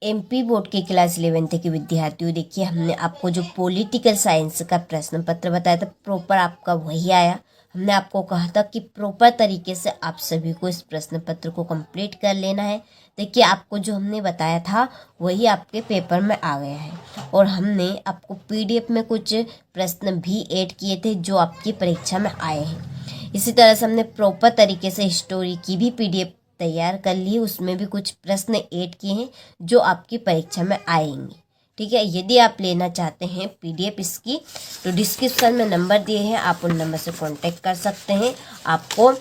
MP board के class 11th के विद्यार्थियों, देखिए हमने आपको जो पॉलिटिकल साइंस का प्रश्न पत्र बताया था प्रॉपर आपका वही आया। हमने आपको कहा था कि प्रॉपर तरीके से आप सभी को इस प्रश्न पत्र को कंप्लीट कर लेना है। देखिए आपको जो हमने बताया था वही आपके पेपर में आ गया है, और हमने आपको पीडीएफ में कुछ प्रश्न भी ऐड किए थे जो आपकी परीक्षा में आए हैं। इसी तरह से हमने प्रॉपर तरीके से हिस्टोरी की भी पीडीएफ तैयार कर ली, उसमें भी कुछ प्रश्न ऐड किए हैं जो आपकी परीक्षा में आएंगे। ठीक है, यदि आप लेना चाहते हैं पीडीएफ इसकी तो डिस्क्रिप्शन में नंबर दिए हैं, आप उन नंबर से कांटेक्ट कर सकते हैं, आपको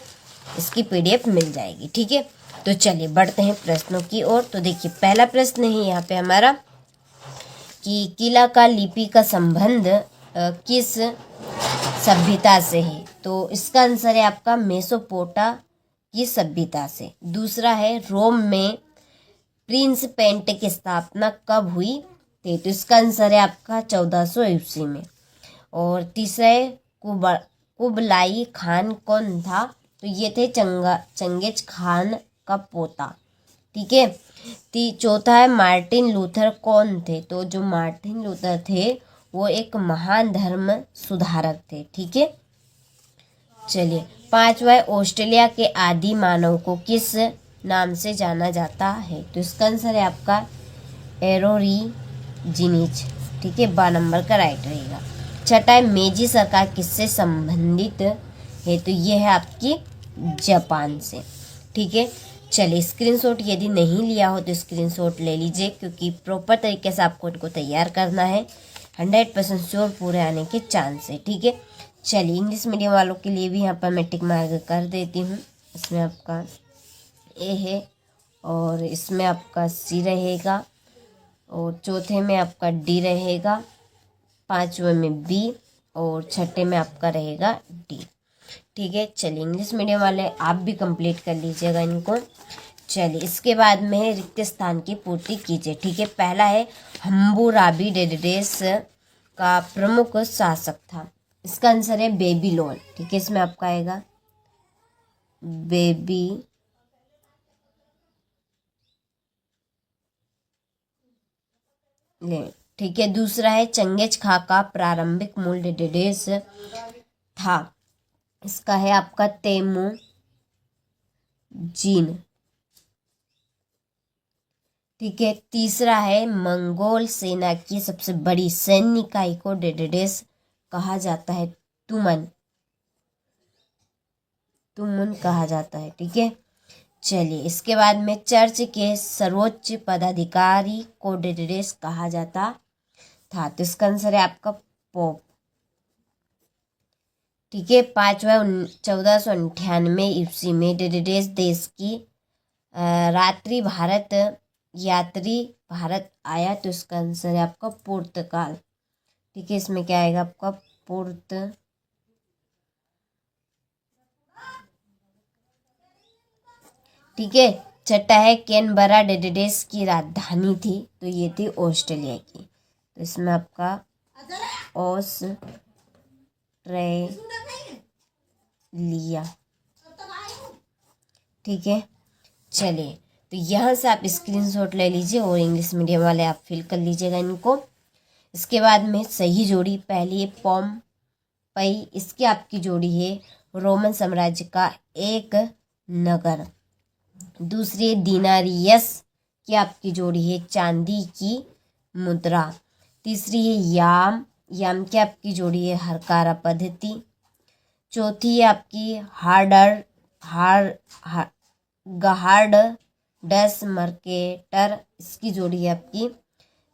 इसकी पीडीएफ मिल जाएगी। ठीक है, तो चलिए बढ़ते हैं प्रश्नों की ओर। तो देखिए पहला प्रश्न है यहाँ पे हमारा कि किला का लिपि का संबंध किस सभ्यता से है। तो इसका आंसर है आपका मेसोपोटा की सभ्यता से। दूसरा है रोम में प्रिंस पेंट की स्थापना कब हुई थी। तो इसका आंसर है आपका 1400 ईस्वी में। और तीसरा है कुबलाई खान कौन था। तो ये थे चंगेज खान का पोता। ठीक है, चौथा है मार्टिन लूथर कौन थे। तो जो मार्टिन लूथर थे वो एक महान धर्म सुधारक थे। ठीक है, चलिए पांचवा है ऑस्ट्रेलिया के आदि मानव को किस नाम से जाना जाता है। तो इसका आंसर है आपका एरोरीजिनीज। ठीक है, 12 नंबर का राइट रहेगा। छठा है मेजी सरकार किससे संबंधित है। तो ये है आपकी जापान से। ठीक है, चलिए स्क्रीनशॉट यदि नहीं लिया हो तो स्क्रीनशॉट ले लीजिए, क्योंकि प्रॉपर तरीके से आपको इनको तैयार करना है। 100% श्योर पूरे आने के चांस है। ठीक है, चलिए इंग्लिश मीडियम वालों के लिए भी यहाँ पर मैं टिक मार्क कर देती हूँ। इसमें आपका ए है और इसमें आपका सी रहेगा, और चौथे में आपका डी रहेगा, पांचवे में बी, और छठे में आपका रहेगा डी। ठीक है, चलिए इंग्लिश मीडियम वाले आप भी कंप्लीट कर लीजिएगा इनको। चलिए इसके बाद में रिक्त स्थान की पूर्ति कीजिए। ठीक है, पहला है हम्बुराबी डेडेस का प्रमुख शासक था। इसका आंसर है बेबीलोन। ठीक है, इसमें आपका आएगा बेबी ले। ठीक है, दूसरा है चंगेज खा का प्रारंभिक मूल डेडेस था। इसका है आपका तेमू जीन। ठीक है, तीसरा है मंगोल सेना की सबसे बड़ी सैन्य इकाई को डेडेस कहा जाता है तुमन कहा जाता है। ठीक है, चलिए इसके बाद में चर्च के सर्वोच्च पदाधिकारी को डेडेस कहा जाता था। तो इसका आंसर है आपका पोप। ठीक है, पांचवा 1498 ईस्वी में डेडेस देश की रात्रि भारत यात्री भारत आया। तो इसका आंसर है आपका पुर्तगाल। ठीक है, इसमें क्या आएगा आपका ठीक है, छठा है कैनबरा डेडेस की राजधानी थी। तो ये थी ऑस्ट्रेलिया की। तो इसमें आपका ऑस्ट्रेलिया। ठीक है, चलिए तो यहाँ से आप स्क्रीनशॉट ले लीजिए और इंग्लिश मीडियम वाले आप फिल कर लीजिएगा इनको। इसके बाद में सही जोड़ी पहली है पोम्पई। इसकी आपकी जोड़ी है रोमन साम्राज्य का एक नगर। दूसरी दिनारियस की आपकी जोड़ी है चांदी की मुद्रा। तीसरी है याम की आपकी जोड़ी है हरकारा पद्धति। चौथी है आपकी गहार्डस मर्केटर। इसकी जोड़ी है आपकी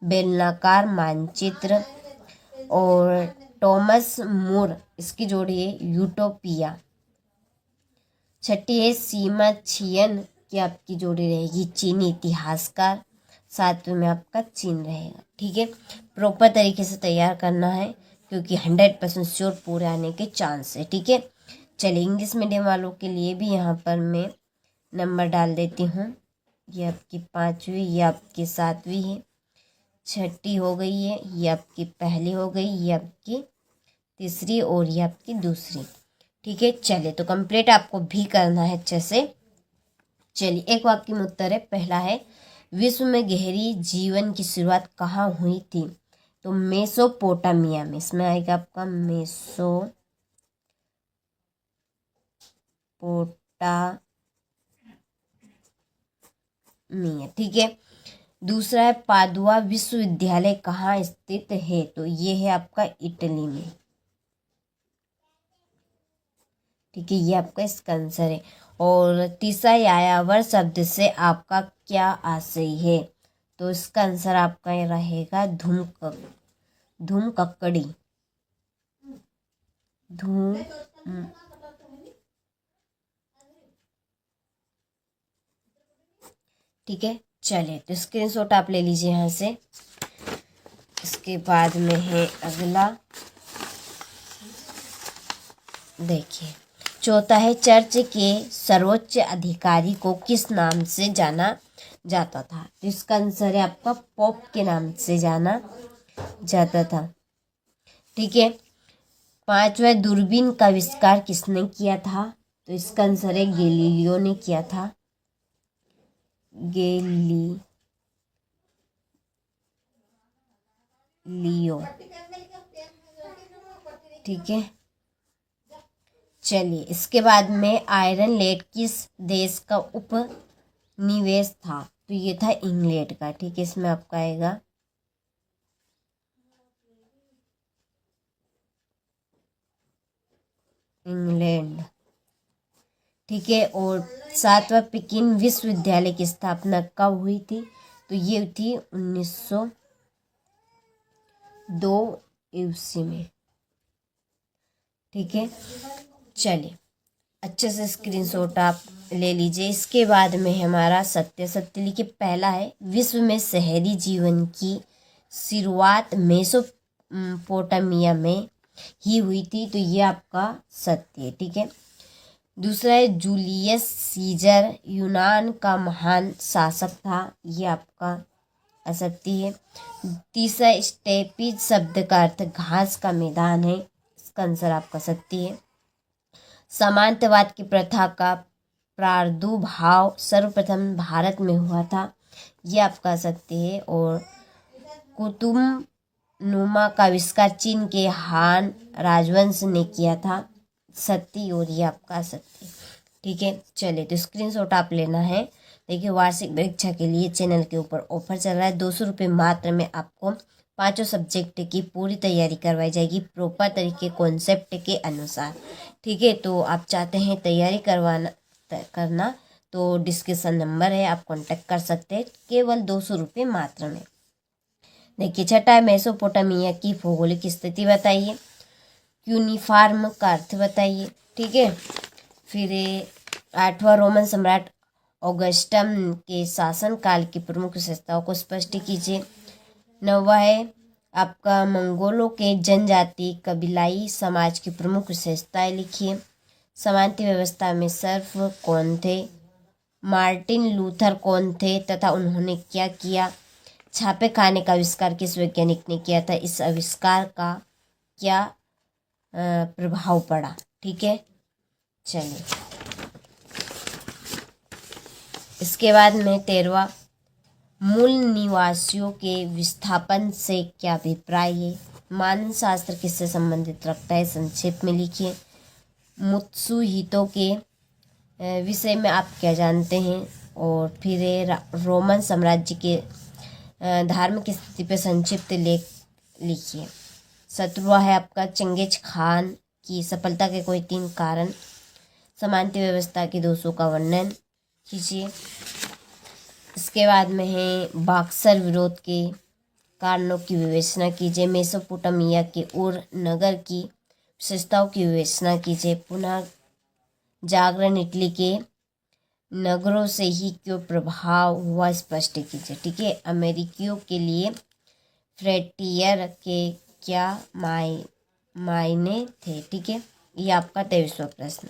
बेलनाकार मानचित्र। और टॉमस मूर इसकी जोड़ी है यूटोपिया। छठी है सीमा छियन की आपकी जोड़ी रहेगी चीनी इतिहासकार। सातवें में आपका चीन रहेगा। ठीक है, प्रॉपर तरीके से तैयार करना है, क्योंकि 100% श्योर पूरे आने के चांस है। ठीक है, चलिए इंग्लिश मीडियम वालों के लिए भी यहाँ पर मैं नंबर डाल देती हूँ। ये आपकी पांचवी, ये आपकी सातवीं है, छठी हो गई है, ये आपकी पहली हो गई, ये आपकी तीसरी और ये आपकी दूसरी। ठीक है, चलिए तो कंप्लीट आपको भी करना है अच्छे से। चलिए एक वाक्य में उत्तर है। पहला है विश्व में गहरी जीवन की शुरुआत कहाँ हुई थी? तो मेसोपोटामिया में। इसमें आएगा आपका मेसोपोटामिया। ठीक है। दूसरा है पादुआ विश्वविद्यालय कहाँ स्थित है? तो ये है आपका इटली में। ठीक है, ये आपका इसका आंसर है। और तीसरा यायावर शब्द से आपका क्या आशय है? तो इसका आंसर आपका ये रहेगा धूमककड़ी। धूम ठीक है, चलिए तो स्क्रीनशॉट आप ले लीजिए यहाँ से। इसके बाद में है अगला, देखिए चौथा है चर्च के सर्वोच्च अधिकारी को किस नाम से जाना जाता था? तो इसका आंसर है आपका पोप के नाम से जाना जाता था। ठीक है। पांचवा दूरबीन का आविष्कार किसने किया था? तो इसका आंसर है गैलीलियो ने किया था। गैलीलियो। ठीक है, चलिए इसके बाद में आयरन लेड किस देश का उपनिवेश था? तो ये था इंग्लैंड का। ठीक है, इसमें आपका आएगा इंग्लैंड। ठीक है। और सातवां पेकिंग विश्वविद्यालय की स्थापना कब हुई थी? तो ये थी 1902 ईस्वी में। ठीक है, चलिए अच्छे से स्क्रीनशॉट आप ले लीजिए। इसके बाद में हमारा सत्य सत्य लिखिए। पहला है विश्व में शहरी जीवन की शुरुआत मेसोपोटामिया में ही हुई थी। तो ये आपका सत्य है। ठीक है। दूसरा है जूलियस सीजर यूनान का महान शासक था। ये आपका असत्य है। तीसरा स्टेपीज शब्द का अर्थ घास का मैदान है। इसका आंसर आपका सत्य है। सामंतवाद की प्रथा का प्रादुर्भाव सर्वप्रथम भारत में हुआ था। ये आपका सत्य है। और कुतुबनुमा का आविष्कार चीन के हान राजवंश ने किया था। सत्य। और ये आपका सत्य। ठीक है, चलिए तो स्क्रीनशॉट आप लेना है। देखिए वार्षिक परीक्षा के लिए चैनल के ऊपर ऑफर चल रहा है। 200 रुपये मात्र में आपको पांचों सब्जेक्ट की पूरी तैयारी करवाई जाएगी प्रॉपर तरीके कॉन्सेप्ट के अनुसार। ठीक है, तो आप चाहते हैं तैयारी करना तो डिस्क्रिप्शन नंबर है, आप कांटेक्ट कर सकते हैं। केवल 200 रुपये मात्र में। देखिए छठा है मेसोपोटामिया की भौगोलिक स्थिति बताइए। यूनिफॉर्म का अर्थ बताइए। ठीक है। फिर आठवां रोमन सम्राट ऑगस्टम के शासनकाल की प्रमुख विशेषताओं को स्पष्ट कीजिए। नौवां है आपका मंगोलों के जनजाति कबीलाई समाज की प्रमुख विशेषताएं लिखिए। समानता व्यवस्था में सर्फ कौन थे? मार्टिन लूथर कौन थे तथा उन्होंने क्या किया? छापे खाने का आविष्कार किस वैज्ञानिक ने किया था? इस आविष्कार का क्या प्रभाव पड़ा? ठीक है, चलिए इसके बाद में 13वां मूल निवासियों के विस्थापन से क्या अभिप्राय है? मानवशास्त्र किससे संबंधित रखता है? संक्षेप में लिखिए। मुत्सुहितो के विषय में आप क्या जानते हैं? और फिर रोमन साम्राज्य के धार्मिक स्थिति पर संक्षिप्त लेख लिखिए। 17वां है आपका चंगेज खान की सफलता के कोई 3 कारण। समानता व्यवस्था के दोषों का वर्णन कीजिए। इसके बाद में है बक्सर विरोध के कारणों की विवेचना कीजिए। मेसोपोटामिया के उर नगर की विशेषताओं की विवेचना कीजिए। पुनः जागरण इटली के नगरों से ही क्यों प्रभाव हुआ स्पष्ट कीजिए। ठीक है। अमेरिकियों के लिए फ्रंटियर के क्या मायने थे? ठीक है, ये आपका 23वां प्रश्न।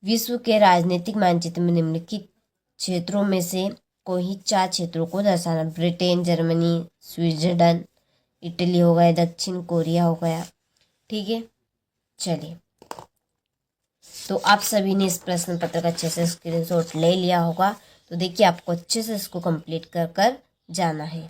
विश्व के राजनीतिक मानचित्र में निम्नलिखित क्षेत्रों में से कोई 4 क्षेत्रों को दर्शाना। ब्रिटेन, जर्मनी, स्विट्जरलैंड, इटली हो गया, दक्षिण कोरिया हो गया। ठीक है, चलिए तो आप सभी ने इस प्रश्न पत्र का अच्छे से स्क्रीनशॉट ले लिया होगा। तो देखिए आपको अच्छे से इसको कंप्लीट कर कर जाना है।